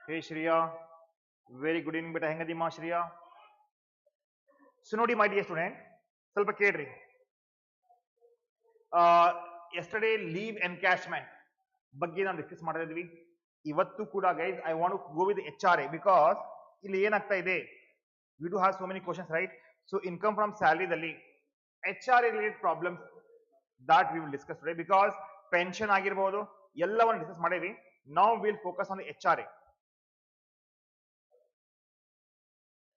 Hey Shriya, very good evening beta ಹೆಂಗದಿಮ್ಮ Shreya. So ನೋಡಿ my dear student, ಸ್ವಲ್ಪ ಕೇಳ್ರಿ. ಯೆಸ್ಟರ್ಡೇ ಲೀವ್ ಎನ್ಕ್ಯಾಶ್ಮೆಂಟ್ ಬಗ್ಗೆ ನಾವು ಡಿಸ್ಕಸ್ ಮಾಡ್ತಾ ಇದ್ವಿ. ಇವತ್ತು ಕೂಡ guys I want to go with HRA because ಇಲ್ಲಿ ಏನಾಗ್ತಾ ಇದೆ, we do have so many questions right. So income from ಸ್ಯಾಲರಿದಲ್ಲಿ HRA related problems that we will discuss today because pension ಆಗಿರಬಹುದು ಎಲ್ಲವನ್ನು ಡಿಸ್ಕಸ್ ಮಾಡೇವಿ. now we'll focus on the HRA.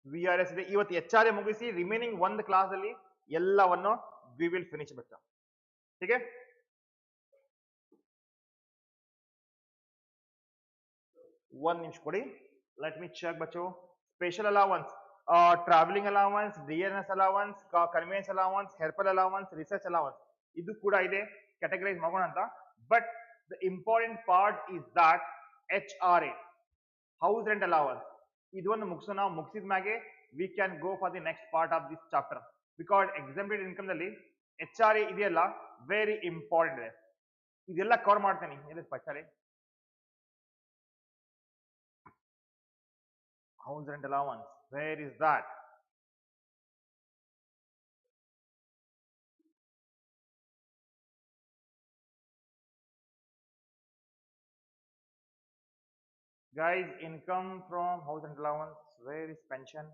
VRS ಇದೆ ಇವತ್ತು HRA ಮುಗಿಸಿ ರಿಮೈನಿಂಗ್ ಒಂದು ಕ್ಲಾಸ್ ಅಲ್ಲಿ ಎಲ್ಲವನ್ನು we will finish ಬಚ್ಚಾ. ठीक है, ಒಂದು ನಿಮಿಷ ಕೊಡಿ, ಲೆಟ್ ಮಿ ಚೆಕ್ ಬಚ್ಚೋ. Special allowance, travelling allowance, DNS allowance, conveyance allowance, helper allowance, research allowance ಇದು ಕೂಡ ಇದೆ, ಕ್ಯಾಟಗರೈಸ್ ಮಾಡೋಣ ಅಂತ. But the important part is that HRA house rent allowance ಇದೊಂದು ಮುಗಿಸೋಣ. ಮುಗಿಸಿದ ಮ್ಯಾಗೆ we can go for the next part of this chapter because exempted income ದಲ್ಲಿ HRA ಇದೆಯಲ್ಲ ವೆರಿ ಇಂಪಾರ್ಟೆಂಟ್ ಇದೆ. ಇದೆಲ್ಲ ಕವರ್ ಮಾಡ್ತೇನೆ. HRA house rent allowance, where is that? Guys, income from house rent allowance, where is pension?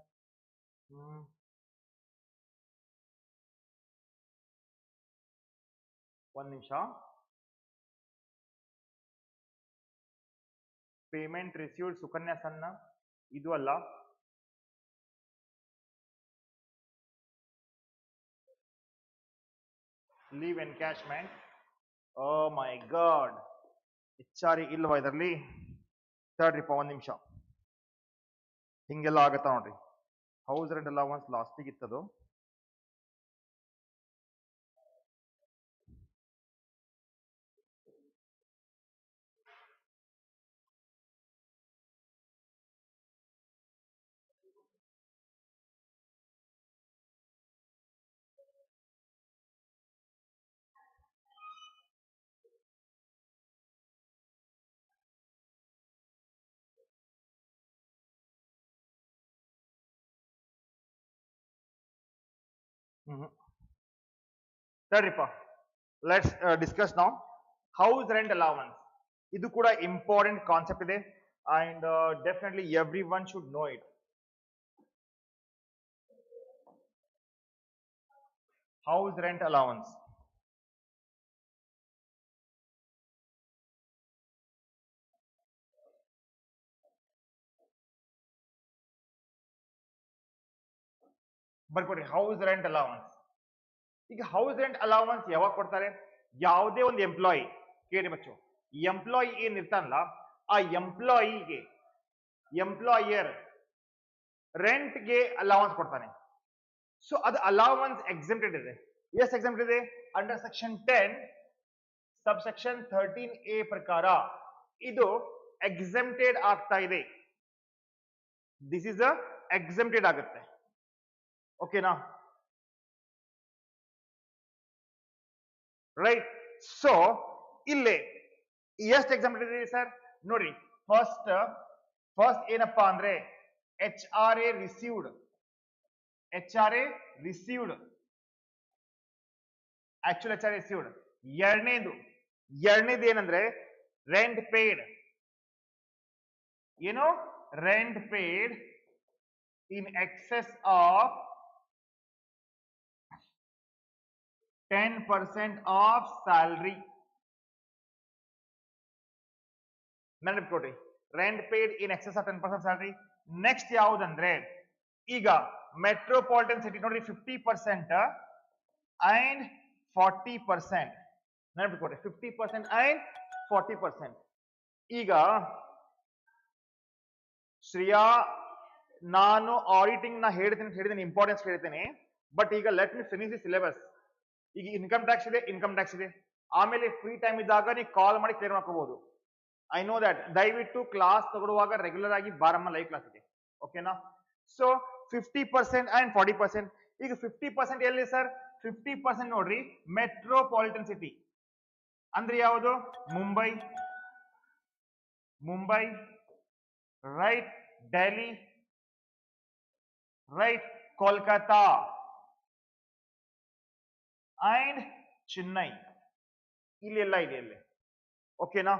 One ನಿಮಿಷ. Payment received Sukanya ಸನ್ನ ಇದು ಅಲ್ಲ, leave encashment. ಓ ಮೈ god, HRA ಇಲ್ವಾ ಇದರಲ್ಲಿ? ತಡ್ರಿಪ್ಪ ಒಂದ್ ನಿಮಿಷ, ಹಿಂಗೆಲ್ಲ ಆಗತ್ತ ನೋಡ್ರಿ. ಹೌಸ್ ರೆಂಟ್ ಅಲೌನ್ಸ್ ಲಾಸ್ಟಿಗೆ ಇತ್ತದು. ತಡ್ರಿಪ್ಪ, let's discuss now house rent allowance. ಇದು ಕೂಡ ಇಂಪಾರ್ಟೆಂಟ್ ಕಾನ್ಸೆಪ್ಟ್ ಇದೆ and definitely everyone should know it. House rent allowance ಬರ್ಕೊಡ್ರಿ. ಹೌಸ್ ರೆಂಟ್ ಅಲೌನ್ಸ್, ಈಗ ಹೌಸ್ ರೆಂಟ್ ಅಲೌನ್ಸ್ ಯಾವಾಗ ಕೊಡ್ತಾರೆ? ಯಾವುದೇ ಒಂದು ಎಂಪ್ಲಾಯಿ ಕೇಳಿ ಬಚ್ಚು, ಎಂಪ್ಲಾಯಿ ಏನ್ ಇರ್ತಾನಲ್ಲ ಆ ಎಂಪ್ಲಾಯಿಗೆ ಎಂಪ್ಲಾಯರ್ ರೆಂಟ್ಗೆ ಅಲೌನ್ಸ್ ಕೊಡ್ತಾನೆ. ಸೊ ಅದು ಅಲೌನ್ಸ್ ಎಕ್ಸೆಂಪ್ಟೆಡ್ ಇದೆ. ಎಸ್ ಎಕ್ಸೆಂಪ್ಟೆಡ್ ಇದೆ? ಅಂಡರ್ ಸೆಕ್ಷನ್ 10 ಸಬ್ಸೆಕ್ಷನ್ 13A ಪ್ರಕಾರ ಇದು ಎಕ್ಸೆಂಪ್ಟೆಡ್ ಆಗ್ತಾ ಇದೆ. ದಿಸ್ ಇಸ್ ಅ ಎಕ್ಸೆಂಪ್ಟೆಡ್ ಆಗುತ್ತೆ. ಓಕೆನಾ? ರೈಟ್. ಸೊ ಇಲ್ಲೇ ಎಷ್ಟು ಎಕ್ಸಾಂಪಲ್ ಇದೆ ಸರ್ ನೋಡಿ. ಫಸ್ಟ್ ಏನಪ್ಪಾ ಅಂದ್ರೆ HRA received, HRA received, actual HRA received. ಎರಡನೇದು ಏನಂದ್ರೆ ರೆಂಟ್ ಪೇಡ್. ಏನು? Rent paid in excess of 10% of salary. ನೆನಪಿಟ್ಕೊಡ್ರಿ, rent paid in excess of 10% salary. Next ಯಾವುದಂದ್ರೆ ಈಗ ಮೆಟ್ರೋಪಾಲಿಟನ್ ಸಿಟಿ ನೋಡ್ರಿ 50% ಅಂಡ್ 40%. ನೆನಪಿಟ್ಕೊಡ್ರಿ 50% ಅಂಡ್ 40%. ಈಗ ಶ್ರೇಯಾ, ನಾನು ಆಡಿಟಿಂಗ್ ನ ಹೇಳಿದ್ದೀನಿ ಇಂಪಾರ್ಟೆನ್ಸ್ ಹೇಳ್ತೇನೆ. ಬಟ್ ಈಗ let me finish the syllabus. ಈಗ ಇನ್ಕಮ್ ಟ್ಯಾಕ್ಸ್ ಇದೆ, ಆಮೇಲೆ ಫ್ರೀ ಟೈಮ್ ಇದ್ದಾಗ ನೀವು ಕಾಲ್ ಮಾಡಿ ಕ್ಲಿಯರ್ ಮಾಡ್ಕೋಬಹುದು. I know that. ದಯವಿಟ್ಟು ಕ್ಲಾಸ್ ತಗೊಳ್ಳುವಾಗ ರೆಗ್ಯುಲರ್ ಆಗಿ ಬಾರಮ್ಮ ಲೈವ್ ಕ್ಲಾಸ್ ಇದೆ. ಓಕೆನಾ? So 50% and 40%. ಈಗ 50% ಎಲ್ಲಿ ಸರ್? 50% ನೋಡ್ರಿ ಮೆಟ್ರೋಪಾಲಿಟನ್ ಸಿಟಿ ಅಂದ್ರೆ ಯಾವುದು? Mumbai, right? Delhi, right? Kolkata and Chennai. ಇಲ್ಲೆಲ್ಲ ಇದೆ ಇಲ್ಲಿ. ಓಕೆನಾ?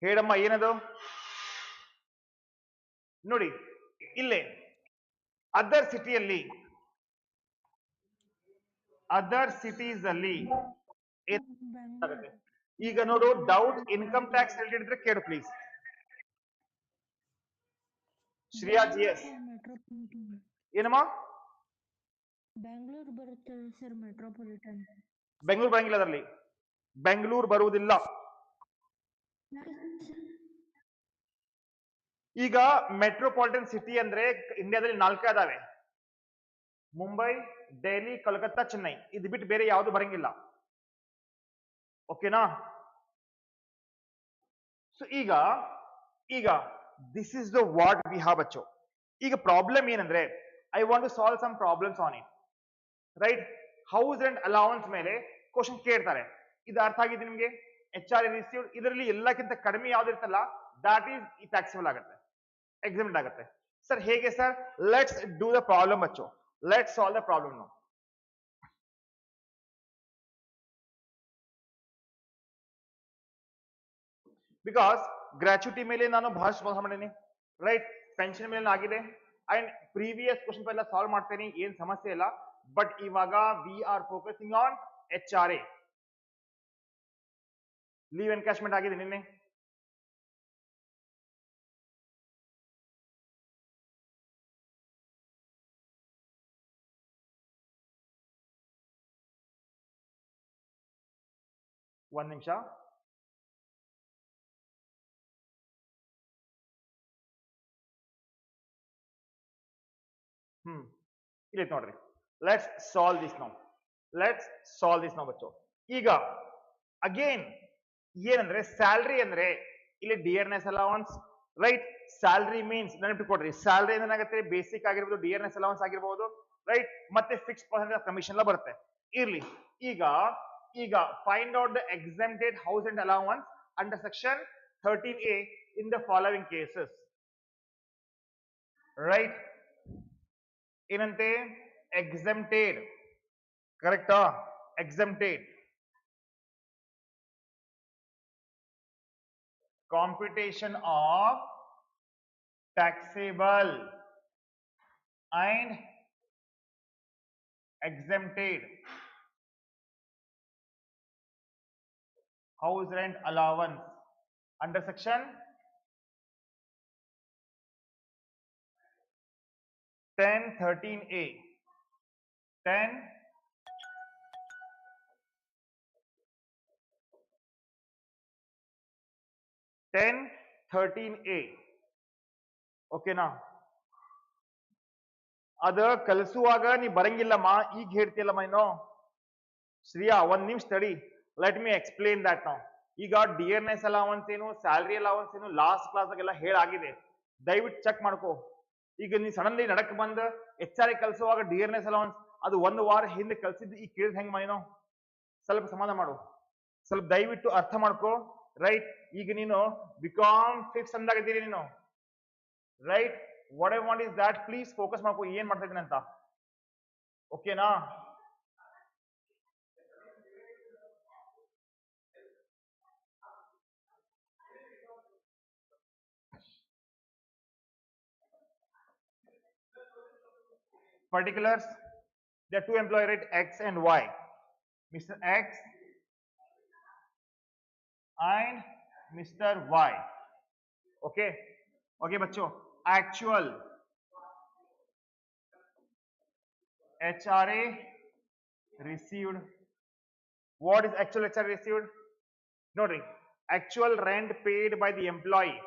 ಹೇಳಮ್ಮ ಏನದು? ನೋಡಿ ಇಲ್ಲೇ ಅದರ್ ಸಿಟಿಯಲ್ಲಿ, ಅದರ್ ಸಿಟೀಸ್ ಅಲ್ಲಿ ಏನಾಗುತ್ತೆ? ಈಗ ನೋಡು, ಡೌಟ್ ಇನ್ಕಮ್ ಟ್ಯಾಕ್ಸ್ ರಿಲೇಟೆಡ್ ಇದ್ರೆ ಕೇಳು ಪ್ಲೀಸ್. ಶ್ರೇಯಾ ಜಿ ಎಸ್ ಏನಮ್ಮ? ಬೆಂಗಳೂರು ಬರುತ್ತೆ ಸರ್, ಮೆಟ್ರೋಪಾಲಿಟನ್. ಬೆಂಗಳೂರು ಬರಂಗಿಲ್ಲ, ಅದರಲ್ಲಿ ಬೆಂಗಳೂರು ಬರುವುದಿಲ್ಲ. ಈಗ ಮೆಟ್ರೋಪಾಲಿಟನ್ ಸಿಟಿ ಅಂದ್ರೆ ಇಂಡಿಯಾದಲ್ಲಿ 4 ಅದಾವೆ: ಮುಂಬೈ, ಡೆಲ್ಲಿ, ಕೋಲ್ಕತ್ತಾ, ಚೆನ್ನೈ. ಇದು ಬಿಟ್ಟು ಬೇರೆ ಯಾವುದು ಬರಂಗಿಲ್ಲ. ಓಕೆನಾ? ಸೊ ಈಗ ಈಗ this is the what we have ಅಚ್ಚೋ. ಈಗ ಪ್ರಾಬ್ಲಮ್ ಏನಂದ್ರೆ, I want to solve some problems on it, right? House and allowance ಮೇಲೆ ಕ್ವಶನ್ ಕೇಳ್ತಾರೆ. ಇದು ಅರ್ಥ ಆಗಿದೆ ನಿಮ್ಗೆ? HR ರಿಸೀವ್ಡ್ ಇದರಲ್ಲಿ ಎಲ್ಲಕ್ಕಿಂತ ಕಡಿಮೆ ಯಾವ್ದಿರ್ತಲ್ಲ, ದಾಟ್ ಈಸ್ ಟ್ಯಾಕ್ಸಿಬಲ್ ಆಗುತ್ತೆ, ಎಕ್ಸಾಮಿಟ್ ಆಗುತ್ತೆ. ಸರ್ ಹೇಗೆ sir? Let's do the problem ಅಚ್ಚೋ. Let's solve the problem no. Because gratuity ಮೇಲೆ ನಾನು ಬಹಳಷ್ಟು ಮೋಸ ಮಾಡೀನಿ, ರೈಟ್? ಪೆನ್ಷನ್ ಮೇಲೆ ಆಗಿದೆ, ಅಂಡ್ ಪ್ರೀವಿಯಸ್ ಕ್ವಶನ್ ಎಲ್ಲ ಸಾಲ್ವ್ ಮಾಡ್ತೇನೆ, ಏನ್ ಸಮಸ್ಯೆ ಇಲ್ಲ. ಬಟ್ ಇವಾಗ we are focusing on HRA. Leave encashment ಆಗಿದೆ ನಿನ್ನೆ. ಒಂದ್ ನಿಮಿಷ. ಇಲ್ಲಿ ನೋಡ್ರಿ, let's solve this now. Let's solve this now ಬಚ್ಚೋ. ಈಗ ಅಗೇನ್ ಏನಂದ್ರೆ, ಸ್ಯಾಲ್ರಿ ಅಂದ್ರೆ ಇಲ್ಲಿ dearness allowance, right? Salary means ನೆನಪಿಟ್ಕೊಡ್ರಿ, salary ಏನಾಗುತ್ತೆ? ಬೇಸಿಕ್ ಆಗಿರ್ಬೋದು, ಡಿಯರ್ನೆಸ್ ಅಲೌನ್ಸ್ ಆಗಿರ್ಬೋದು, ರೈಟ್? ಮತ್ತೆ ಫಿಕ್ಸ್ ಪರ್ಸೆಂಟೇಜ್ ಆಫ್ ಕಮಿಷನ್ ಎಲ್ಲ ಬರುತ್ತೆ. ಇರ್ಲಿ. ಈಗ ಈಗ find out the exempted house and allowance under section 13A in the following cases, right? ಏನಂತೆ? ಎಕ್ಸೆಂಪ್ಟೆಡ್, ಕರೆಕ್ಟಾ? Exempted, computation of taxable and exempted house rent allowance under section 1013A. 10 1013A. ಓಕೆನಾ? ಅದ ಕಲಿಸುವಾಗ ನೀ ಬರಂಗಿಲ್ಲಮ್ಮ, ಈಗ ಹೇಳ್ತಿಯಲ್ಲಮ್ಮ ಇನ್ನು. ಶ್ರೀಯಾ ಒಂದ್ ನಿಮಿಷ ತಡಿ, ಲೆಟ್ ಮಿ ಎಕ್ಸ್ಪ್ಲೇನ್ ದಟ್ ನಾವು. ಈಗ ಡಿಯರ್ನೆಸ್ ಅಲೌನ್ಸ್ ಏನು, ಸ್ಯಾಲ್ರಿ ಅಲೌನ್ಸ್ ಏನು ಲಾಸ್ಟ್ ಕ್ಲಾಸ್ ಎಲ್ಲ ಹೇಳಾಗಿದೆ, ದಯವಿಟ್ಟು ಚೆಕ್ ಮಾಡ್ಕೋ. ಈಗ ನೀ ಸಡನ್ಲಿ ನಡಕ್ ಬಂದ್ HR ಕಲಿಸುವಾಗ ಡಿಯರ್ನೆಸ್ ಅಲೌನ್ಸ್ ಅದು 1 ವಾರ ಹಿಂದೆ ಕಲ್ಸಿದ್ದು ಈಗ ಕೇಳಿದ್ ಹೆಂಗ್ ಮೈನೋ? ಸ್ವಲ್ಪ ಸಮಾಧಾನ ಮಾಡು, ಸ್ವಲ್ಪ ದಯವಿಟ್ಟು ಅರ್ಥ ಮಾಡ್ಕೋ, ರೈಟ್? ಈಗ ನೀನು bcom 5th ಅಂದಾಗಿದ್ದೀರಿ ನೀನು, right? What I want is that please focus ಮಾಡ್ಕೋ ಏನ್ ಮಾಡ್ತಾ ಇದ್ದೀನಿ ಅಂತ. ಓಕೆನಾ? Particulars, there are 2 employee, right? X and Y. Mr. X and Mr. Y. Okay, okay बच्चों. Actual HRA received. What is actual HRA received? Noting actual rent paid by the employee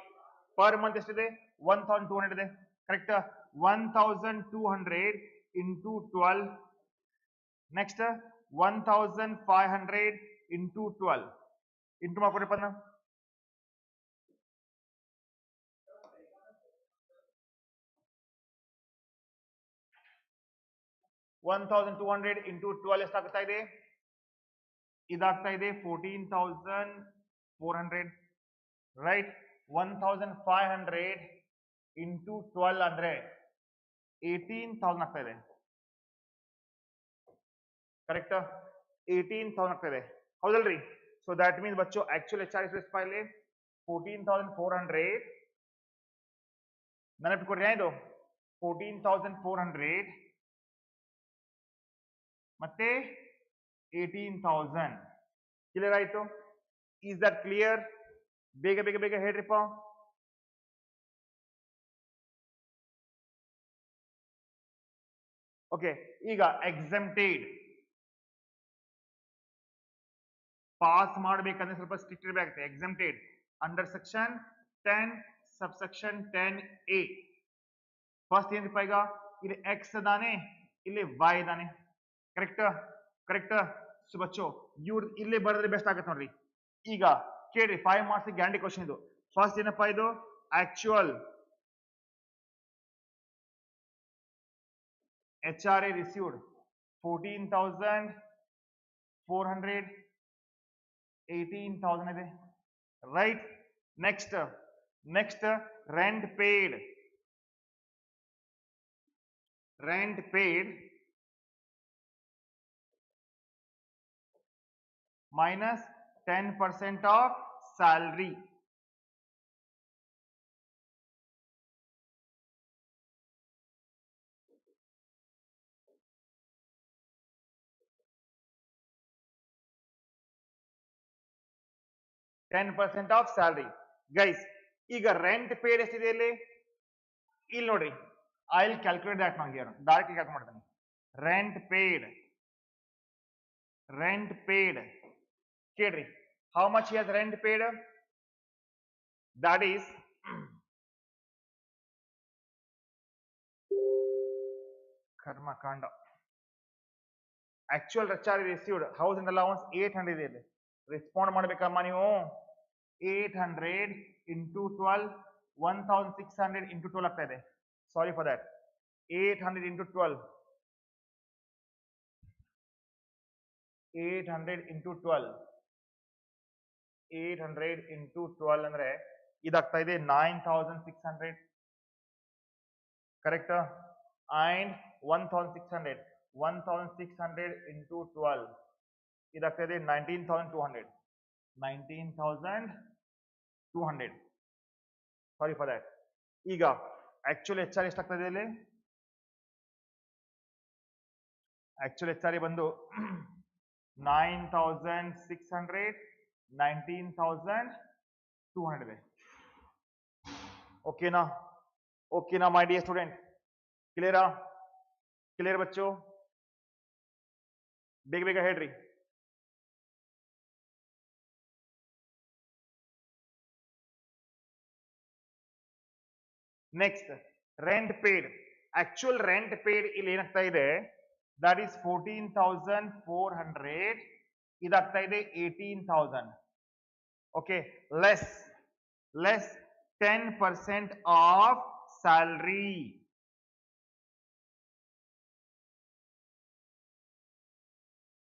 per month ಎಷ್ಟಿದೆ? 1200 ಇದೆ, correct? 1200 into 12. Next 1500 into 12 into ಮಾಡ್ಕೊಡ್ರಪ್ಪ. 1200 into 12 ಎಷ್ಟಾಗ್ತಾ ಇದೆ? ಇದಾಗ್ತಾ ಇದೆ 14,400 right 1,500 into 12 ಅಂದ್ರೆ 18,000 ಆಗ್ತಾ ಇದೆ correct 18,000 ಆಗ್ತಾ ಇದೆ ಹೌದಲ್ರಿ ಸೊ ದಟ್ ಮೀನ್ಸ್ ಬಚ್ಚು actual H R S file 14,400 ನೆನಪಿಕೊಡ್ರಿ ಇದು 14,400 ಮತ್ತೆ 18,000 ಕ್ಲಿಯರ್ ಆಯ್ತು ಈಸ್ ದಟ್ ಕ್ಲಿಯರ್ ಬೇಗ ಬೇಗ ಬೇಗ ಹೇಳ್ರಿಪ್ಪ ಓಕೆ ಈಗ ಎಕ್ಸೆಂಪ್ಟೆಡ್ ಪಾಸ್ ಮಾಡಬೇಕಂದ್ರೆ ಸ್ವಲ್ಪ ಸ್ಟ್ರಿಕ್ಟ್ ಇರಬೇಕಾಗುತ್ತೆ exempted under section 10 subsection 10A first ಏನ್ರಿಪ್ಪ ಈಗ ಇಲ್ಲಿ ಎಕ್ಸ್ ಅದಾನೆ ಇಲ್ಲಿ ವೈ ಅದಾನೆ ಕರೆಕ್ಟ್ ಕರೆಕ್ಟ್ ಸುಬಚ್ಚು ಇವ್ರು ಇಲ್ಲಿ ಬರೆದ್ರೆ ಬೆಸ್ಟ್ ಆಗತ್ತೆ ನೋಡ್ರಿ ಈಗ ಕೇಳಿ 5 ಮಾರ್ಕ್ಸ್ ಗ್ಯಾರಂಟಿ ಕ್ವಶನ್ ಇದು ಫಸ್ಟ್ ಏನಪ್ಪಾ ಇದು ಆಕ್ಚುಯಲ್ HRA received 14,400 18,000 ಇದೆ right next rent paid minus 10% of salary of salary guys ಈಗ ರೆಂಟ್ ಪೇಡ್ ಎಷ್ಟಿದೆ ಇಲ್ಲಿ ನೋಡ್ರಿ ಐ ವಿಲ್ ಕ್ಯಾಲ್ಕುಲೇಟ್ ದಟ್ ನಾವು ಹಿಯರ್ ಡೈರೆಕ್ಟ್ಲಿ ಕ್ಯಾಲ್ಕುಲೇಟ್ ಮಾಡ್ತೀನಿ ರೆಂಟ್ ಪೇಡ್ ಕೇಳ್ರಿ how much he has rent paid that is Karmakanda actual recharge received house and allowance 800 ಇದೆ respond ಮಾಡ್ಬೇಕಮ್ಮ ನೀವು 800 into 12 1600 into 12 ಆಗ್ತಾ ಇದೆ sorry for that 800 into 12 800 into 12 ಅಂದ್ರೆ ಇದಾಗ್ತಾ ಇದೆ 9,600 ಕರೆಕ್ಟ್ ಅಂಡ್ 1,600 into 12 ಇದಾಗ್ತಾ ಇದೆ 19,200 ಸಾರಿ ಫಾರ್ ದಟ್ ಈಗ ಆಕ್ಚುಲ್ ಎಚ್ ಆರ್ ಎಷ್ಟಾಗ್ತಾ ಇದೆ ಇಲ್ಲಿ ಆಕ್ಚುಲ್ ಎಚ್ ಆರ್ ಬಂದು 9,600 19,200 ಇದೆ ಓಕೆನಾ my dear student clear Bachchu ಬೇಗ ಬೇಗ ಹೇಳ್ರಿ next rent paid actual rent paid ಇಲ್ಲಿ ಏನಾಗ್ತಾ ಇದೆ ದಟ್ ಈಸ್ 14,400 ಇದಾಗ್ತಾ ಇದೆ 18,000 okay less 10% of salary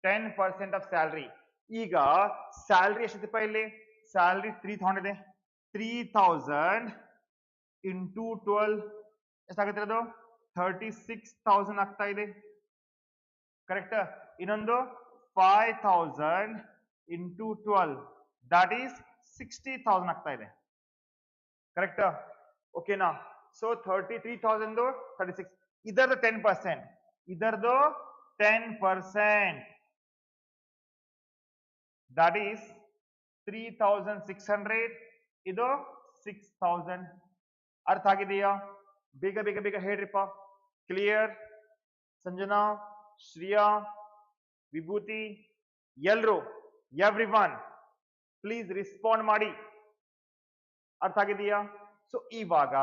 10% of salary ಈಗ ಸ್ಯಾಲರಿ ಎಷ್ಟಿದೆಪ್ಪ ಇಲ್ಲಿ ಸ್ಯಾಲರಿ 3,000 ಇದೆ 3,000 ಇಂಟು 12 ಎಷ್ಟಾಗುತ್ತೆ ಅದು 36,000 ಆಗ್ತಾ ಇದೆ ಕರೆಕ್ಟ್ ಇನ್ನೊಂದು 5,000 ಇಂಟು 12 ದಟ್ ಈಸ್ 60,000 ಆಗ್ತಾ ಇದೆ ಕರೆಕ್ಟ್ ಓಕೆನಾ ಸೊ 33,000 36 ಇದರದು 10% that is 3,600 ಇದು 6,000 ಅರ್ಥ ಆಗಿದೆಯಾ ಬೇಗ ಬೇಗ ಬೇಗ ಹೇಳ್ರಿಪ್ಪ ಕ್ಲಿಯರ್ ಸಂಜನಾ ಶ್ರಿಯಾ ವಿಭೂತಿ ಎಲ್ರು ಎವ್ರಿವನ್ ಪ್ಲೀಸ್ ರೆಸ್ಪಾಂಡ್ ಮಾಡಿ ಅರ್ಥ ಆಗಿದೆಯಾ ಸೊ ಇವಾಗ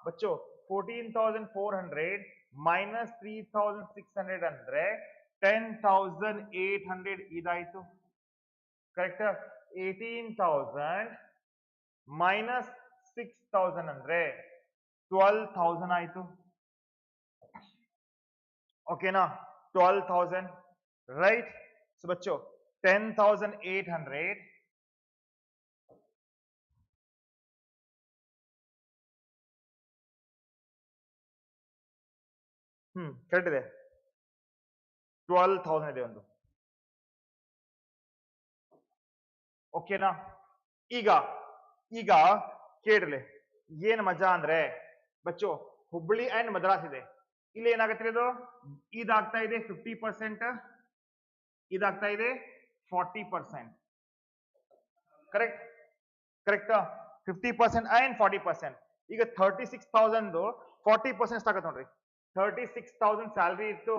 ಬಚ್ಚು 14,400 minus 3,600 ಅಂದ್ರೆ 10,800 ಇದಾಯ್ತು ಕರೆಕ್ಟ್ 18,000 minus 6,000 ಅಂದ್ರೆ 12,000 ಆಯ್ತು ಓಕೆನಾ 12,000 ರೈಟ್ ಸೊ ಬಚ್ಚು 10,800 ಕರೆಕ್ಟ್ ಇದೆ 12,000 ಇದೆ ಒಂದು ಓಕೆನಾ ಈಗ ಈಗ ಕೇಳ್ರಿ ಏನ್ ಮಜಾ ಅಂದ್ರೆ ಬಚ್ಚು ಹುಬ್ಬಳ್ಳಿ ಅಂಡ್ ಮದ್ರಾಸ್ ಇದೆ ಇಲ್ಲಿ ಏನಾಗುತ್ತೆ ಇದು ಇದಾಗ್ತಾ ಇದೆ 50% ಇದಾಗ್ತಾ ಇದೆ 40% ಕರೆಕ್ಟ್ ಕರೆಕ್ಟಾ 50% ಅಂಡ್ 40% ಈಗ 36,000 40% ಎಷ್ಟಾಗತ್ತೆ ನೋಡ್ರಿ 36,000 ಸ್ಯಾಲರಿ ಇತ್ತು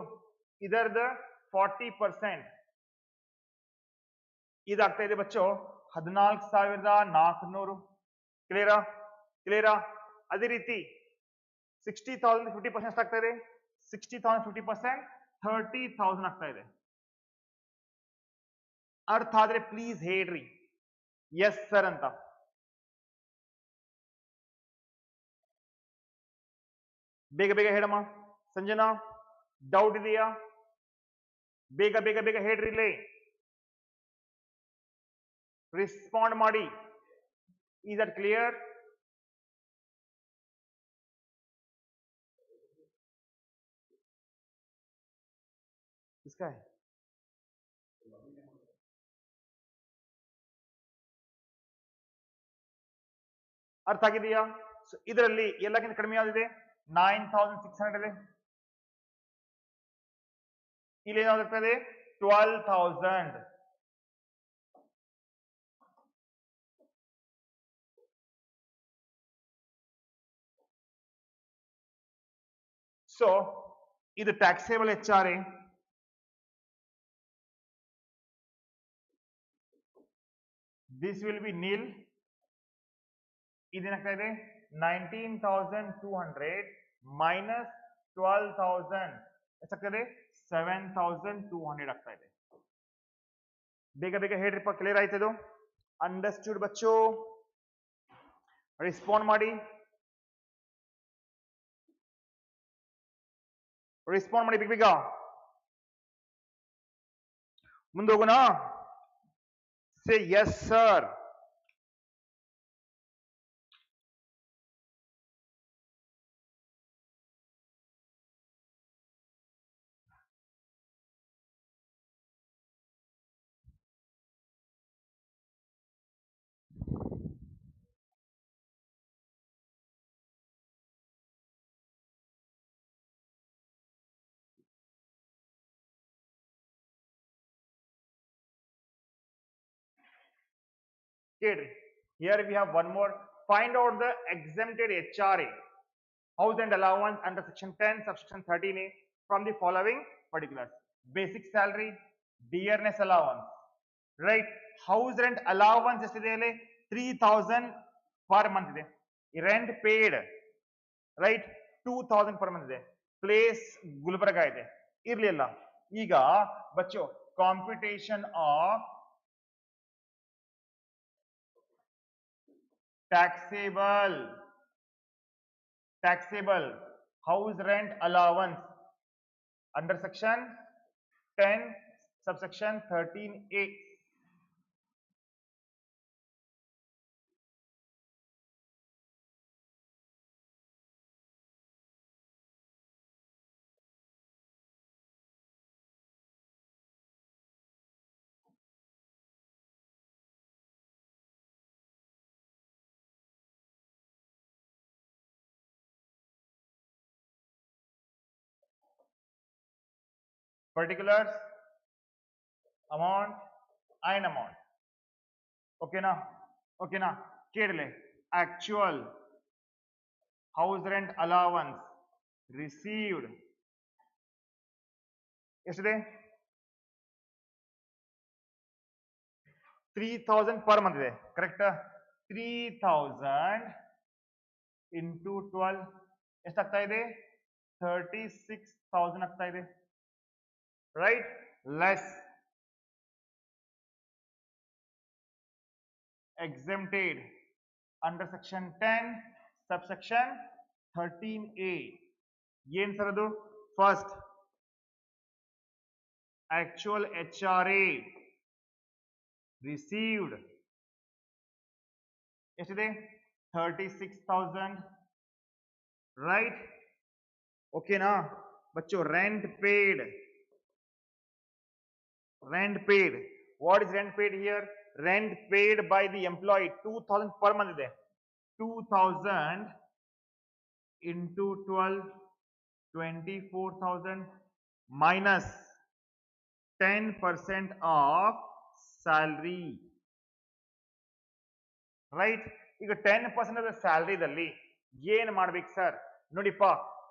ಇದರದ 40% ಇದಾಗ್ತಾ ಇದೆ ಬಚ್ಚು 14,400 ಕ್ಲಿಯರಾ ಕ್ಲಿಯರಾ ಅದೇ ರೀತಿ 60,000 50% ಎಷ್ಟಾಗ್ತಾ ಇದೆ 60,000 50% 30,000 ಆಗ್ತಾ ಇದೆ ಅರ್ಥ ಆದ್ರೆ ಪ್ಲೀಸ್ ಹೇಳ್ರಿ ಎಸ್ ಸರ್ ಅಂತ ಬೇಗ ಬೇಗ ಹೇಳಮ್ಮ ಸಂಜನಾ ಡೌಟ್ ಇದೆಯಾ ಬೇಗ ಬೇಗ ಬೇಗ ಹೇಳ್ರಿ ಇಲ್ಲಿ ರಿಸ್ಪಾಂಡ್ ಮಾಡಿ ಈಸ್ ದಟ್ ಕ್ಲಿಯರ್ किसका है ಅರ್ಥ ಆಗಿದೆಯಾ ಇದರಲ್ಲಿ ಎಲ್ಲಕ್ಕಿಂತ ಕಡಿಮೆ ಯಾವ್ದಿದೆ 9,600 ಇದೆ ಇಲ್ಲಿ ಏನಾಗುತ್ತದೆ 12,000 ಸೊ ಇದು taxable HR this will be nil ಇದೇನಾಗ್ತಾ ಇದೆ 19,200 minus 12,000 ಎಷ್ಟಾಗ್ತದೆ 7,200 ಆಗ್ತಾ ಇದೆ ಬೇಗ ಬೇಗ ಹೇಳ್ರಿಪ್ಪ ಕ್ಲಿಯರ್ ಆಯ್ತದು ಅಂಡರ್ಸ್ಟೂಡ್ ಬಚ್ಚು ರಿಸ್ಪಾಂಡ್ ಮಾಡಿ ರಿಸ್ಪಾಂಡ್ ಮಾಡಿ ಬೇಗ ಬೇಗ ಮುಂದೆ ಹೋಗೋಣ say yes sir Here we have one more. Find out the exempted HRA, house and allowance under section 10, subsection 13A from the following particulars. Basic salary, dearness allowance, right? House rent allowance ಎಷ್ಟಿದೆ ಅಲ್ಲಿ 3,000 per month ಇದೆ. Rent paid, right? 2,000 per month ಇದೆ. Place Gulbarga ಇದೆ. ಇರ್ಲಿಲ್ಲ. ಈಗ Bachchu computation of taxable house rent allowance under section 10 subsection 13A particulars amount and amount okay na ಕೇಳಲೆ actual house rent allowance received ಎಷ್ಟಿದೆ 3,000 per month ಇದೆ correct 3,000 into 12 ಎಷ್ಟಾಗ್ತಾ ಇದೆ 36,000 ಆಗ್ತಾ ಇದೆ right less exempted under section 10 subsection 13A ಏನ್ sir ಅದು first actual HRA received ಎಷ್ಟಿದೆ 36,000 right ಓಕೆನಾ ಬಚ್ಚೋ rent paid what is rent paid here rent paid by the employee 2000 per month ಇದೆ 2000 into 12 24,000 minus 10% of salary right ಈಗ 10% of ಸ್ಯಾಲ್ರಿದಲ್ಲಿ ಏನ್ ಮಾಡ್ಬೇಕು sir ನೋಡಿಪ್ಪ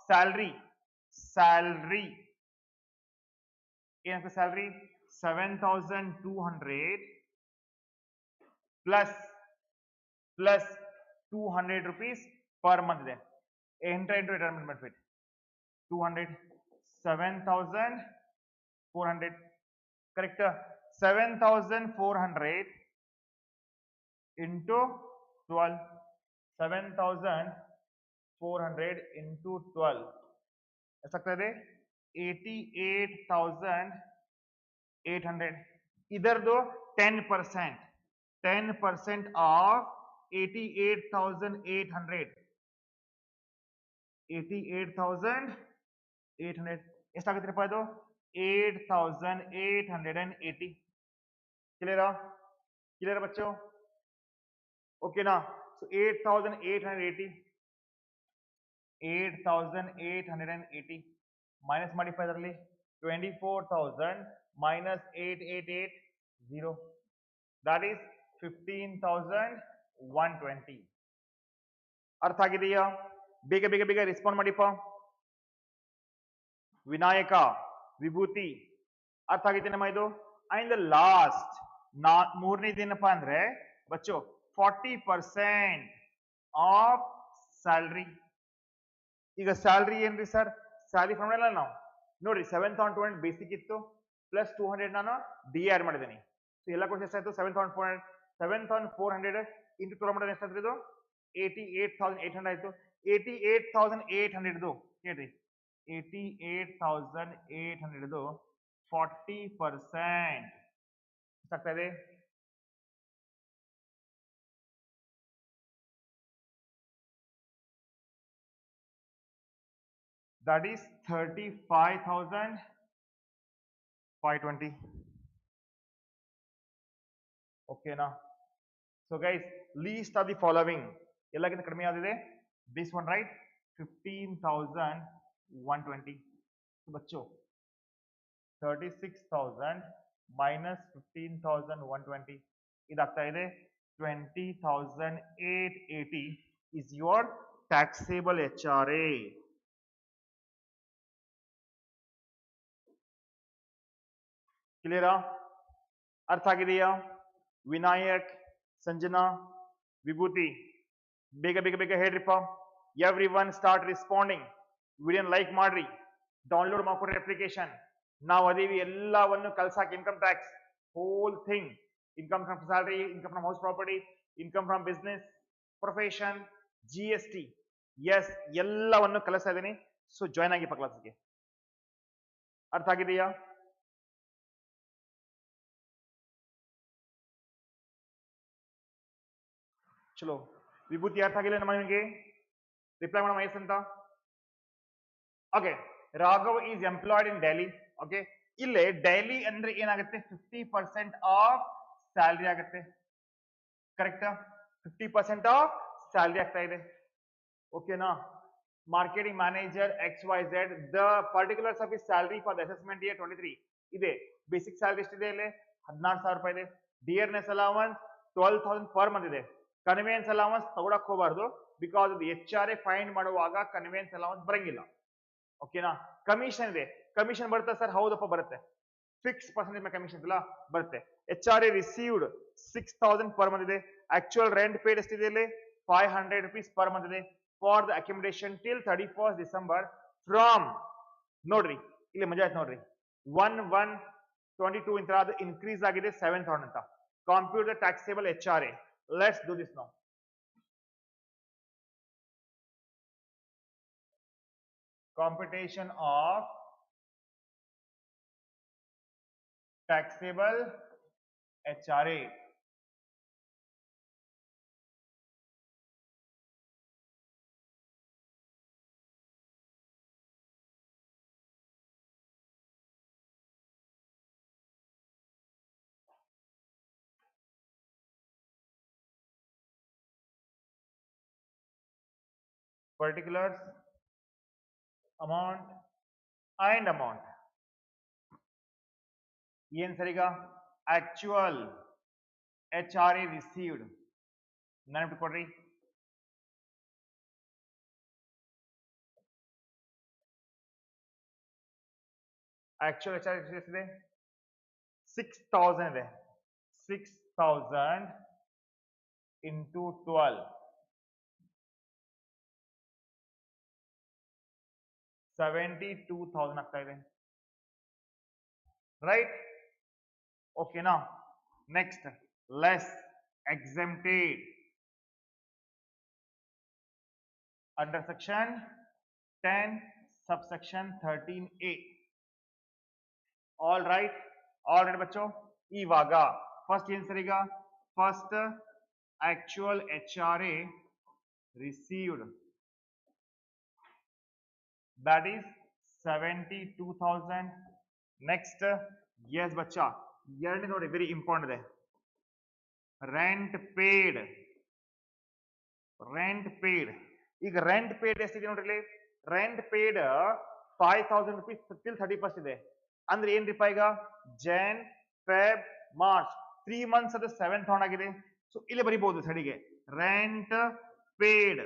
salary ಏನಂತ salary 7,200 plus 200 rupees per month ಇದೆ enter into retirement benefit 200 7,400 correct 7,400 into 12 7,400 into 12 ಎಷ್ಟಾಗ್ತದೆ 88,800 ಇದರದು 10% of 88,800 ಎಷ್ಟಾಗುತ್ತಪ್ಪ ಇದು 8,880 clear ಬಚ್ಚೋ ಓಕೆನಾ so 8,880 minus ಮಾಡಿ ಇದರಲ್ಲಿ 24,000 minus 8880 that is 15,120 ಅರ್ಥ ಆಗಿದೆಯಾ ಬೇಗ ಬೇಗ ಬೇಗ ರೆಸ್ಪಾಂಡ್ ಮಾಡಿಪ್ಪ ವಿನಾಯಕ ವಿಭೂತಿ ಅರ್ಥ ಆಗಿದೆಯಾ ನಮ್ಮ ಇದು ಅಂಡ್ ದ ಲಾಸ್ಟ್ ಮೂರನೇದೇನಪ್ಪ ಅಂದ್ರೆ ಬಚ್ಚೋ 40% ಆಫ್ ಸ್ಯಾಲ್ರಿ ಈಗ ಸ್ಯಾಲ್ರಿ ಏನ್ರಿ ಸರ್ ಸ್ಯಾಲ್ರಿ ಫಾರ್ಮುಲಾ ನಾವು ನೋಡ್ರಿ 7,200 ಬೇಸಿಕ್ ಇತ್ತು ಪ್ಲಸ್ 200 ನಾನು ಡಿ ಆರ್ ಮಾಡಿದ್ದೀನಿ ಸೊ ಎಲ್ಲ ಕೊಟ್ಟು ಎಷ್ಟಾಯ್ತು 7,400 ಇಂಟು 12 ಮಾಡಿದ್ರೆ ಎಷ್ಟಾಯ್ತು ಇದು 88,800 ಆಯ್ತು 88,800 ಹೇಳ್ರಿ 88,800 40% ಎಷ್ಟಾಗ್ತಾ ಇದೆ that is 35,520 okay na so guys least of the following ಎಲ್ಲಕ್ಕಿಂತ ಕಡಿಮೆ ಯಾವ್ದಿದೆ this one right 15,120 so ಬಚ್ಚೋ 36,000 minus 15,120 ಇದಾಗ್ತಾ ಇದೆ 20,880 is your taxable HRA ಕ್ಲಿಯರಾ ಅರ್ಥ ಆಗಿದೆಯಾ ವಿನಾಯಕ್ ಸಂಜನಾ ವಿಭೂತಿ ಬೇಗ ಬೇಗ ಬೇಗ ಹೇಳ್ರಿಪ್ಪ ಎವ್ರಿ ಒನ್ ಸ್ಟಾರ್ಟ್ ರೆಸ್ಪಾಂಡಿಂಗ್ ವಿಡಿಯೋನ ಲೈಕ್ ಮಾಡ್ರಿ ಡೌನ್ಲೋಡ್ ಮಾಡ್ಕೊಡ್ರಿ ಅಪ್ಲಿಕೇಶನ್ ನಾವು ಅದೀವಿ ಎಲ್ಲವನ್ನು ಕಲ್ಸಾಕ income tax whole thing income from salary income from house property income from business profession GST ಎಸ್ ಎಲ್ಲವನ್ನು ಕಲಿಸ್ತಾ ಇದ್ದೀನಿ ಸೊ ಜಾಯ್ನ್ ಆಗಿಪ್ಪ ಕ್ಲಾಸ್ಗೆ ಅರ್ಥ ಆಗಿದೆಯಾ ಚಲೋ ವಿಭೂತಿ ಅರ್ಥ ಆಗಿಲ್ಲ ನಮ್ಮ ನಿಮಗೆ ರಿಪ್ಲೈ ಮಾಡೋಣ ಎಸ್ ಅಂತ okay Raghav is employed in Delhi okay ಇಲ್ಲೇ ಡೆಲ್ಲಿ ಅಂದ್ರೆ ಏನಾಗುತ್ತೆ 50% ಆಫ್ ಸ್ಯಾಲ್ರಿ ಆಗುತ್ತೆ ಕರೆಕ್ಟಾ 50% ಆಫ್ ಸ್ಯಾಲ್ರಿ ಆಗ್ತಾ ಇದೆ ಓಕೆನಾ marketing manager XYZ the particulars of is salary for the assessment year 23 ಇದೆ ಬೇಸಿಕ್ ಸ್ಯಾಲ್ರಿ ಎಷ್ಟಿದೆ ಇಲ್ಲಿ 16,000 ರೂಪಾಯಿ ಇದೆ ಡಿಯರ್ನೆಸ್ ಅಲೌನ್ಸ್ 12,000 ಪರ್ ಮಂತ್ ಇದೆ ಕನ್ವೇನ್ಸ್ ಅಲೌನ್ಸ್ ತಗೊಳಕ್ ಹೋಗಬಾರ್ದು ಬಿಕಾಸ್ ಅದು HRA ಫೈಂಡ್ ಮಾಡುವಾಗ ಕನ್ವೇನ್ಸ್ ಅಲೌನ್ಸ್ ಬರಂಗಿಲ್ಲ ಓಕೆನಾ ಕಮಿಷನ್ ಇದೆ ಕಮಿಷನ್ ಬರುತ್ತೆ ಸರ್ ಹೌದಪ್ಪ ಬರುತ್ತೆ ಫಿಕ್ಸ್ ಪರ್ಸೆಂಟೇಜ್ ಕಮಿಷನ್ ಎಲ್ಲ ಬರುತ್ತೆ HRA ರಿಸೀವ್ಡ್ 6,000 ಪರ್ ಮಂತ್ ಇದೆ ಆಕ್ಚುಯಲ್ ರೆಂಟ್ ಪೇಡ್ ಎಷ್ಟಿದೆ ಇಲ್ಲಿ 500 rupees ಪರ್ ಮಂತ್ ಇದೆ for the accommodation till 31st December from ನೋಡ್ರಿ ಇಲ್ಲಿ ಮಜಾ ಆಯ್ತು ನೋಡ್ರಿ 1/1/22 ಇಂತ ಅದು ಇನ್ಕ್ರೀಸ್ ಆಗಿದೆ 7,000 ಅಂತ compute the taxable HRA let's do this now computation of taxable HRA particulars, amount and amount. ಏನ್ ಸರ್ ಈಗ ಆಕ್ಚುಯಲ್ HRA received ನೆನಪಿಟ್ಕೊಡ್ರಿ. ಆಕ್ಚುಯಲ್ HRA ಎಷ್ಟಿದೆ? 6000 ಇದೆ. 6000 into 12 72,000 ಆಗ್ತಾ ಇದೆ. ರೈಟ್? ಓಕೆನಾ? Next less exempted under section 10 subsection 13A. All right ಬಚ್ಚೋ. ಇವಾಗ ಫಸ್ಟ್ ಏನ್ ಸರ್ ಈಗ first actual HRA received, that is 72,000. next yes ಬಚ್ಚಾ ಎರಡನೇ ನೋಡಿ ವೆರಿ ಇಂಪಾರ್ಟೆಂಟ್ ಇದೆ. ರೆಂಟ್ ಪೇಡ್ ಈಗ ರೆಂಟ್ ಪೇಡ್ ಎಷ್ಟಿದೆ ನೋಡ್ರಿ. Rent paid 5,000 rupees till 31st ಇದೆ. ಅಂದ್ರೆ ಏನ್ರಿಪ್ಪ ಈಗ ಜನ್ ಫೆಬ್ ಮಾರ್ಚ್ 3 months ಅದು 7,000 ಆಗಿದೆ. ಸೊ ಇಲ್ಲಿ ಬರಿಬಹುದು ಸಡಿಗೆ ರೆಂಟ್ ಪೇಡ್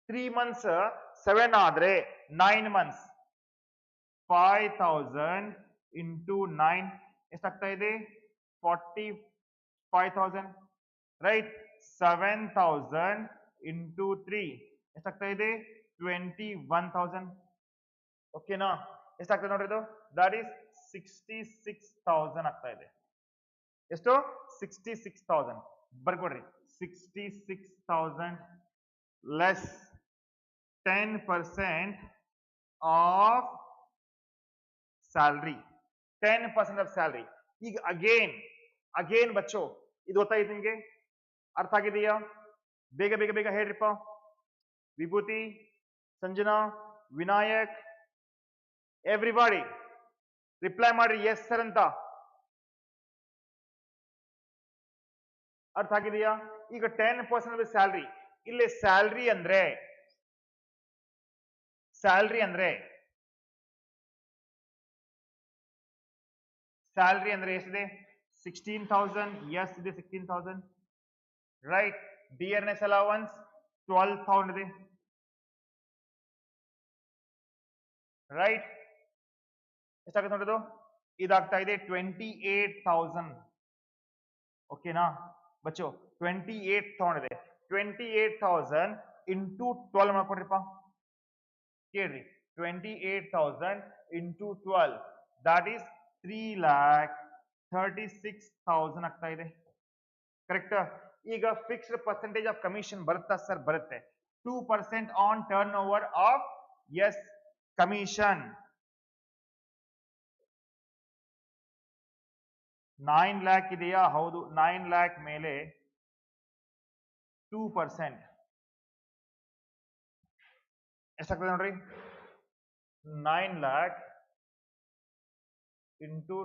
3 months 7 ಆದ್ರೆ 9 months 5,000 into 9 ಎಷ್ಟಾಗ್ತಾ ಇದೆ 45,000 ರೈಟ್. 7,000 into 3 ಎಷ್ಟಾಗ್ತಾ ಇದೆ 21,000. ಓಕೆನಾ? ಎಷ್ಟಾಗ್ತದೆ ನೋಡ್ರಿ ಇದು ದಟ್ ಈಸ್ 66,000 ಆಗ್ತಾ ಇದೆ. ಎಷ್ಟು 66,000 ಬರ್ಕೊಡ್ರಿ. 66,000 less 10% of salary. 10% of salary. ಈಗ ಅಗೇನ್ ಬಚ್ಚೋ ಇದು ಗೊತ್ತಾಯ್ತು ನಿಮ್ಗೆ? ಅರ್ಥ ಆಗಿದೆಯಾ? ಬೇಗ ಬೇಗ ಬೇಗ ಹೇಳ್ರಿಪ್ಪ. ವಿಭೂತಿ, ಸಂಜನಾ, ವಿನಾಯಕ್, ಎವ್ರಿಬಾಡಿ ರಿಪ್ಲೈ ಮಾಡ್ರಿ ಎಸ್ ಸರ್ ಅಂತ. ಅರ್ಥ ಆಗಿದೆಯಾ? ಈಗ 10% ಆಫ್ ಸ್ಯಾಲ್ರಿ. ಇಲ್ಲಿ ಸ್ಯಾಲ್ರಿ ಅಂದ್ರೆ ಎಷ್ಟಿದೆ 16,000. ಎಸ್ ಇದೆ 16,000 ರೈಟ್. ಡಿಯರ್ನೆಸ್ ಅಲವನ್ಸ್ 12,000 ಇದೆ ರೈಟ್. ಎಷ್ಟಾಗುತ್ತೆ ನೋಡೋದು ಇದಾಗ್ತಾ ಇದೆ 28,000. ಓಕೆನಾ ಬಚ್ಚೋ 28,000 ಇದೆ. 28,000 into 12 ಮಾಡ್ಕೊಡ್ರಿಪ್ಪ. ಕೇಳ್ರಿ 28,000 into 12 that is 3,36,000 ಆಗ್ತಾ ಇದೆ. ಕರೆಕ್ಟ್? ಈಗ ಫಿಕ್ಸ್ಡ್ ಪರ್ಸೆಂಟೇಜ್ ಆಫ್ ಕಮಿಷನ್ ಬರುತ್ತಾ ಸರ್? ಬರುತ್ತೆ. 2% on turnover of as commission. 9 lakh ಇದೆಯಾ? ಹೌದು. 9 lakh ಮೇಲೆ 2% ಎಷ್ಟಾಗ್ತದೆ ನೋಡ್ರಿ. 9 lakh into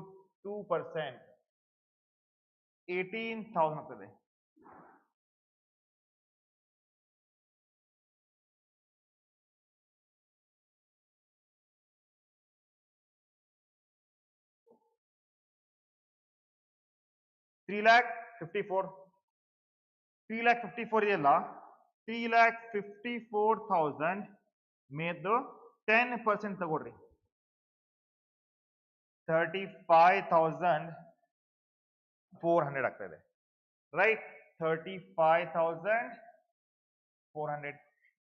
2% 18,000 ಆಗ್ತದೆ. $3,54,000 ಇದೆಯಲ್ಲ 3,54,000 ಮೇದು 10% ತಗೊಳ್ರಿ. 35,400 ಆಗ್ತಾ ಇದೆ ರೈಟ್. 35,400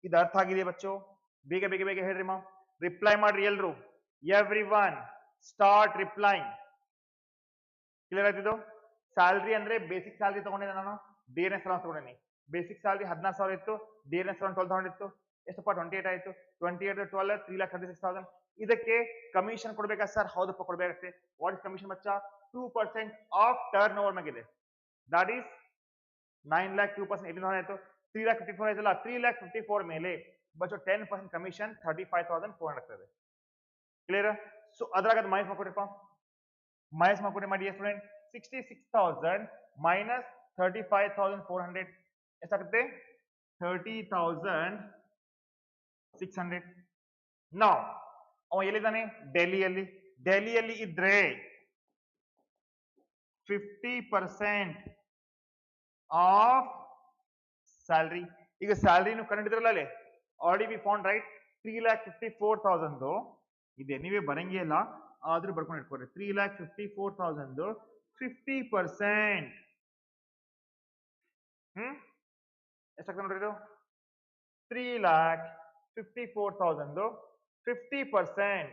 ಇದು ಅರ್ಥ ಆಗಿದೆ ಬಚ್ಚೋ? ಬೇಗ ಬೇಗ ಬೇಗ ಹೇಳ್ರಿ ಮಾ. ರಿಪ್ಲೈ ಮಾಡ್ರಿ ಎಲ್ರು. Everyone start replying. Clear ಆಯ್ತಿದ್ದು? ಸ್ಯಾಲ್ರಿ ಅಂದ್ರೆ ಬೇಸಿಕ್ ಸ್ಯಾಲ್ರಿ ತಗೊಂಡಿದ್ದೆ ನಾನು. ಡಿಎನ್ಎಸ್ ತಗೊಂಡಿನಿ. ಬೇಸಿಕ್ ಸ್ಯಾಲ್ರಿ 16,000 ಇತ್ತು. ಡಿಎನ್ಎಸ್ 12,000 ಇತ್ತು. ಎಷ್ಟಪ್ಪ 28 ಆಯ್ತು. 28 12 3,36,000. ಇದಕ್ಕೆ ಕಮಿಷನ್ ಕೊಡ್ಬೇಕಾ ಸರ್? ಹೌದಪ್ಪ ಕೊಡ್ಬೇಕಾಗತ್ತೆ. ವಾಟ್ ಇಸ್ ಕಮಿಷನ್ ಬಚ್ಚಾ? 2% ಆಫ್ ಟರ್ನ್ ಓವರ್ ಮ್ಯಾಗಿದೆ. ದಟ್ ಈಸ್ 9 lakh 2% 18,000 ಆಯ್ತು. 3,54,000 ಆಯ್ತಲ್ಲ. 3,54,000 ಮೇಲೆ ಬಚ್ಚೋ 10% ಕಮಿಷನ್ 35,400 ಆಗ್ತದೆ. ಕ್ಲಿಯರ್? ಸೊ ಅದ್ರಾಗ ಅದು ಮೈನಸ್ ಮಾಡ್ಕೊಡ್ರಿಪ್ಪ. ಮೈನಸ್ ಮಾಡ್ಕೊಡಿ ಮಾಡಿ ಸ್ಟೂಡೆಂಟ್. 66,000 minus 35,400 ಎಷ್ಟಾಗುತ್ತೆ 30,600. ನೌ ಅವ ಎಲ್ಲಿದ್ದಾನೆ? ಡೆಲ್ಲಿಯಲ್ಲಿ ಇದ್ರೆ 50% ಆಫ್ ಸ್ಯಾಲ್ರಿ. ಈಗ ಸ್ಯಾಲ್ರಿನು ಕಂಡಿದ್ರಲ್ಲ ಅಲ್ಲಿ ಆಲ್ರೆಡಿ ವಿ ಫೌಂಡ್ ರೈಟ್ 3,54,000 ಇದೆ, ನೀವೇ ಬರಂಗೇ ಇಲ್ಲ ಆದ್ರೂ ಬರ್ಕೊಂಡು ಇಟ್ಕೊಡ್ರಿ. 3,54,000 50%. ಎಷ್ಟಾಗ್ತದೆ ನೋಡ್ರಿ ಇದು? 3,54,000 50%.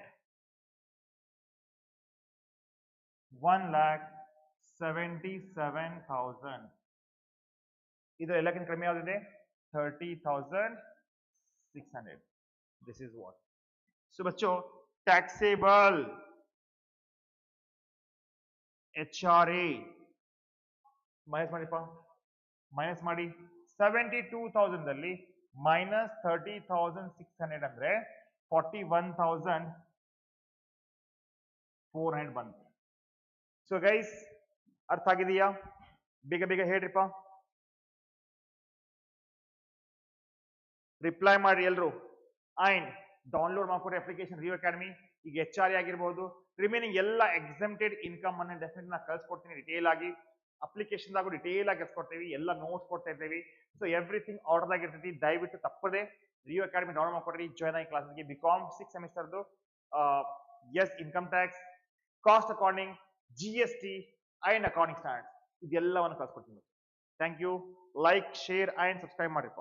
1,77,000. ಇದು ಎಲ್ಲಕ್ಕಿಂತ ಕಡಿಮೆ ಯಾವ್ದಿದೆ? 30,600. This is what. ಸೊ ಬಚ್ಚೋ ಟ್ಯಾಕ್ಸೇಬಲ್ HRA ಮೈನಸ್ ಮಾಡಿಪ್ಪ, ಮೈನಸ್ ಮಾಡಿ. 72,000 ಅಲ್ಲಿ ಮೈನಸ್ 30,600 ಅಂದ್ರೆ 41,400 ಬಂತು. ಸೊ ಗೈಸ್ ಅರ್ಥ ಆಗಿದೆಯಾ? ಬೇಗ ಬೇಗ ಹೇಳ್ರಿಪ್ಪ, ರಿಪ್ಲೈ ಮಾಡಿ ಎಲ್ರು. ಅಂಡ್ ಡೌನ್ಲೋಡ್ ಮಾಡ್ಕೊಡಿ ಅಪ್ಲಿಕೇಶನ್ ರಿಯೋ ಅಕಾಡೆಮಿ. ಈಗ HRA ಆಗಿರ್ಬೋದು, ರಿಮೈನಿಂಗ್ ಎಲ್ಲ ಎಕ್ಸಮ್ಟೆಡ್ ಇನ್ಕಮ್ ಅನ್ನ ಡೆಫಿನೆಟ್ ನಾ ಕಳ್ಸಿಕೊಡ್ತೀನಿ ಡಿಟೇಲ್ ಆಗಿ. ಅಪ್ಲಿಕೇಶನ್ ದಾಗೂ ಡಿಟೇಲ್ ಆಗಿ ಕಳ್ಸಿಕೊಡ್ತೀವಿ, ಎಲ್ಲ ನೋಟ್ಸ್ ಕೊಡ್ತಾ ಇದ್ದೀವಿ. ಸೊ ಎವ್ರಿಥಿಂಗ್ ಆರ್ಡರ್ ಆಗಿರ್ತೈತಿ. ದಯವಿಟ್ಟು ತಪ್ಪದೆ ರಿಯೋ ಅಕಾಡೆಮಿ ಡೌನ್ಲೋಡ್ ಮಾಡ್ಕೊಡ್ರಿ, ಜಾಯ್ನ್ ಆಗಿ ಕ್ಲಾಸ್ಗೆ. ಬಿಕಾಮ್ 6 ಸೆಮಿಸ್ಟರ್ದು ಎಸ್ income tax, cost accounting, GST and accounting standards ಇದೆಲ್ಲವನ್ನು ಕಳ್ಸಿಕೊಡ್ತೀನಿ. Thank you. Like, share and subscribe ಮಾಡಿಪ್ಪ.